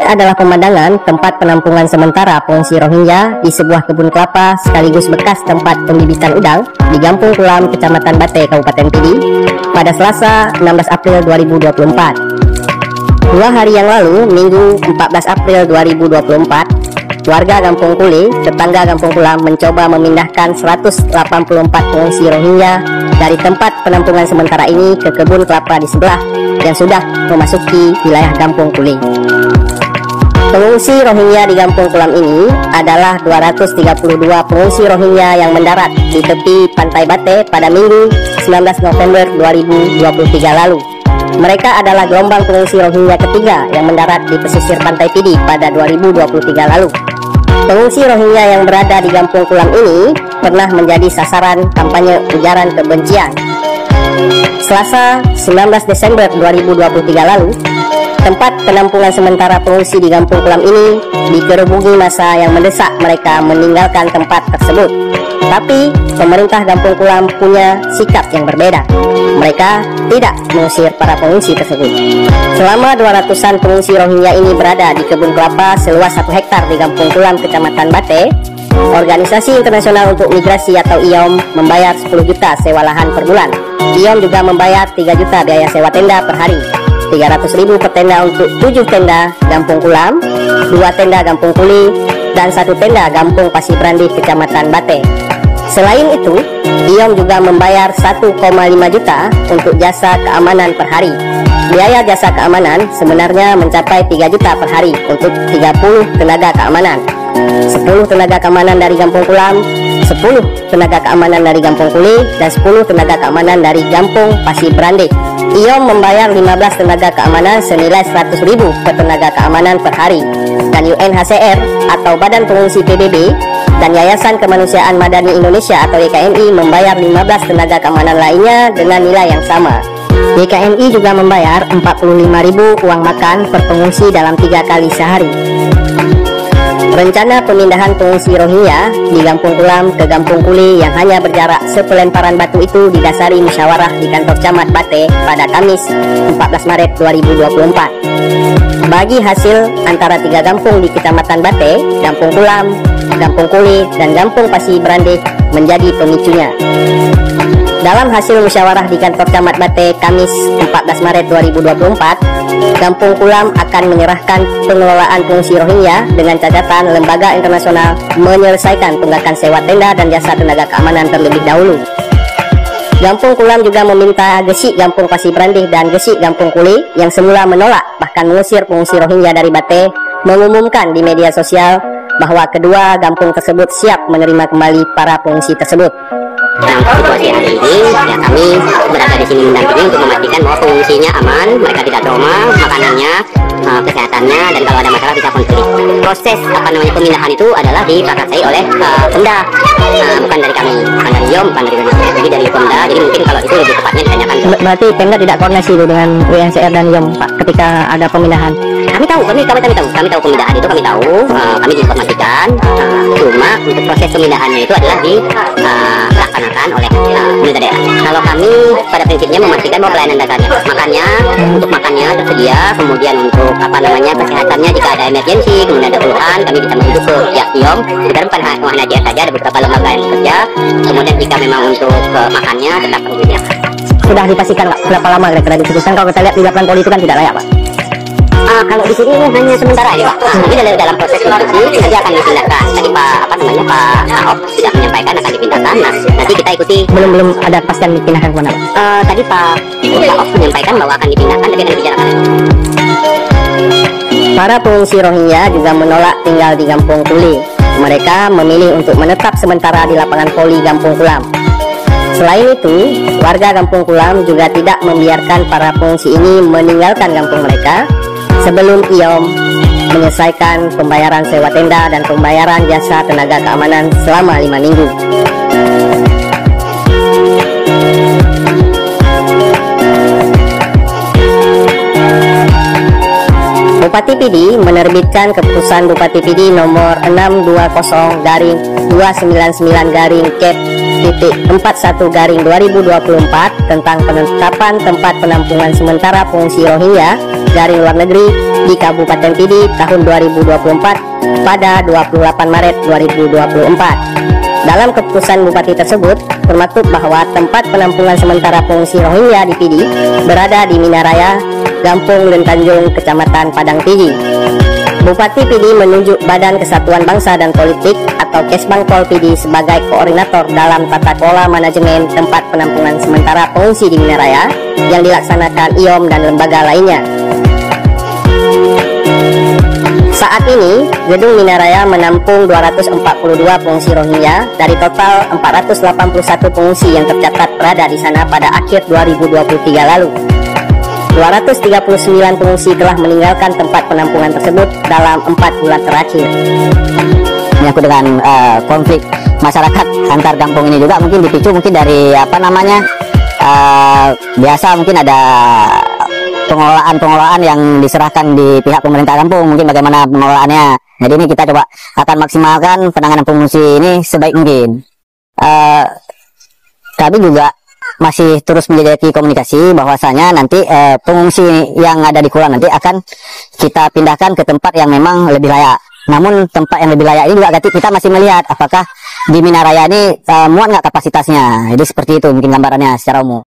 adalah pemandangan tempat penampungan sementara pengungsi Rohingya di sebuah kebun kelapa sekaligus bekas tempat pembibitan udang di Gampung Kulam, Kecamatan Bate, Kabupaten Pidi pada Selasa 16 April 2024. 2 hari yang lalu, Minggu 14 April 2024, warga Gampung Kuli, tetangga Gampung Kulam mencoba memindahkan 184 pengungsi Rohingya dari tempat penampungan sementara ini ke kebun kelapa di sebelah yang sudah memasuki wilayah Gampung Kuli. Pengungsi Rohingya di Gampung Kulam ini adalah 232 pengungsi Rohingya yang mendarat di tepi pantai Bate pada Minggu 19 November 2023 lalu. Mereka adalah gelombang pengungsi Rohingya ketiga yang mendarat di pesisir pantai Pidi pada 2023 lalu. Pengungsi Rohingya yang berada di Gampung Kulam ini pernah menjadi sasaran kampanye ujaran kebencian. Selasa 19 Desember 2023 lalu, tempat penampungan sementara pengungsi di Gampung Kulam ini digerubungi massa yang mendesak mereka meninggalkan tempat tersebut. Tapi pemerintah Gampung Kulam punya sikap yang berbeda. Mereka tidak mengusir para pengungsi tersebut. Selama 200-an pengungsi Rohingya ini berada di kebun kelapa seluas 1 hektar di Gampung Kulam, Kecamatan Bate, Organisasi Internasional untuk Migrasi atau IOM membayar 10 juta sewa lahan per bulan. IOM juga membayar 3 juta biaya sewa tenda per hari, 300.000 per tenda untuk 7 tenda Gampung Kulam, 2 tenda Gampung Kuli, dan 1 tenda Gampung Pasibrandi, Kecamatan Bate. Selain itu, IOM juga membayar 1,5 juta untuk jasa keamanan per hari. Biaya jasa keamanan sebenarnya mencapai 3 juta per hari untuk 30 tenaga keamanan. 10 tenaga keamanan dari Gampung Kulam, 10 tenaga keamanan dari Gampung Kuli, dan 10 tenaga keamanan dari Gampung Pasibrandi. IOM membayar 15 tenaga keamanan senilai 100.000 per tenaga keamanan per hari. Dan UNHCR atau Badan Pengungsi PBB dan Yayasan Kemanusiaan Madani Indonesia atau YKMI membayar 15 tenaga keamanan lainnya dengan nilai yang sama. YKMI juga membayar 45.000 uang makan per pengungsi dalam 3 kali sehari. Rencana pemindahan pengungsi Rohingya di Gampung Kulam ke Gampung Kuli yang hanya berjarak sepelemparan batu itu didasari musyawarah di kantor Camat Bate pada Kamis 14 Maret 2024. Bagi hasil antara 3 gampung di Kecamatan Bate, Gampung Kulam, Gampung Kuli, dan Gampung Pasibrandi menjadi pemicunya. Dalam hasil musyawarah di kantor Camat Bate Kamis 14 Maret 2024, Gampung Kulam akan menyerahkan pengelolaan pengungsi Rohingya dengan catatan lembaga internasional menyelesaikan tunggakan sewa tenda dan jasa tenaga keamanan terlebih dahulu. Gampung Kulam juga meminta Gesik Gampung Pasibrandi dan Gesik Gampung Kuli yang semula menolak bahkan mengusir pengungsi Rohingya dari Bate mengumumkan di media sosial bahwa kedua gampung tersebut siap menerima kembali para pengungsi tersebut. Dalam situasi hari ini, ya kami berada di sini mendampingi untuk memastikan bahwa pengungsinya aman, mereka tidak trauma, makanannya, kesehatannya, dan kalau ada masalah bisa konseling. Proses pemindahan itu adalah diprakarsai oleh Pemda, bukan dari kami, bukan dari IOM, bukan dari UNHCR, jadi dari Pemda. Jadi mungkin kalau itu lebih tepatnya ditanyakan. Berarti Pemda tidak koordinasi dengan UNHCR dan IOM, Pak, ketika ada pemindahan? Kami tahu pemindahan itu, kami tahu, kami diinformasikan. Cuma untuk proses pemindahannya itu adalah dilaksanakan oleh pemerintah daerah. Kalau kami pada prinsipnya memastikan bahwa pelayanan dasarnya, untuk makannya tersedia, kemudian untuk kesehatannya jika ada emergensi, kemudian ada keluhan, kami bisa merujuk ke pihak IOM. Sekarang bukan UNHCR saja, ada beberapa lembaga yang bekerja. Kemudian jika memang untuk makannya tetap kami sediakan. Sudah dipastikan Pak, berapa lama kira-kira diputuskan? Kalau kita lihat di lapangan poli itu kan tidak layak, Pak. Kalau di sini hanya sementara aja, Pak. Nanti dalam proses diskusi nanti akan dipindahkan. Tadi Pak Ahok sudah menyampaikan akan dipindahkan. Nah, nanti kita ikuti. Belum ada kepastian dipindahkan kemana, Pak? Tadi Pak Ahok menyampaikan bahwa akan dipindahkan, tapi nanti bicarakan. Para pengungsi Rohingya juga menolak tinggal di Gampung Kuli. Mereka memilih untuk menetap sementara di lapangan poli Gampung Kulam. Selain itu, warga Gampung Kulam juga tidak membiarkan para pengungsi ini meninggalkan kampung mereka sebelum IOM menyelesaikan pembayaran sewa tenda dan pembayaran jasa tenaga keamanan selama 5 minggu. Bupati Pidi menerbitkan keputusan Bupati Pidi nomor 620/299/Kep.41/2024 tentang penetapan tempat penampungan sementara pengungsi Rohingya dari luar negeri di Kabupaten Pidi tahun 2024 pada 28 Maret 2024. Dalam keputusan Bupati tersebut termaktub bahwa tempat penampungan sementara pengungsi Rohingya di Pidi berada di Minaraya, Gampung Lentanjung, Kecamatan Padang Pidi. Bupati Pidi menunjuk Badan Kesatuan Bangsa dan Politik atau Kesbangpol Pidi sebagai koordinator dalam tata kelola manajemen tempat penampungan sementara pengungsi di Minaraya yang dilaksanakan IOM dan lembaga lainnya. Saat ini, Gedung Minaraya menampung 242 pengungsi Rohingya dari total 481 pengungsi yang tercatat berada di sana pada akhir 2023 lalu. 239 pengungsi telah meninggalkan tempat penampungan tersebut dalam 4 bulan terakhir. Menyangkut dengan konflik masyarakat antar kampung ini juga mungkin dipicu mungkin dari biasa mungkin ada pengelolaan yang diserahkan di pihak pemerintah kampung, mungkin bagaimana pengelolaannya. Jadi ini kita coba akan maksimalkan penanganan pengungsi ini sebaik mungkin. Kami juga masih terus menjajaki komunikasi bahwasanya nanti pengungsi yang ada di Kulon nanti akan kita pindahkan ke tempat yang memang lebih layak. Namun tempat yang lebih layak ini juga kita masih melihat apakah di Minaraya ini muat nggak kapasitasnya. Jadi seperti itu mungkin gambarannya secara umum.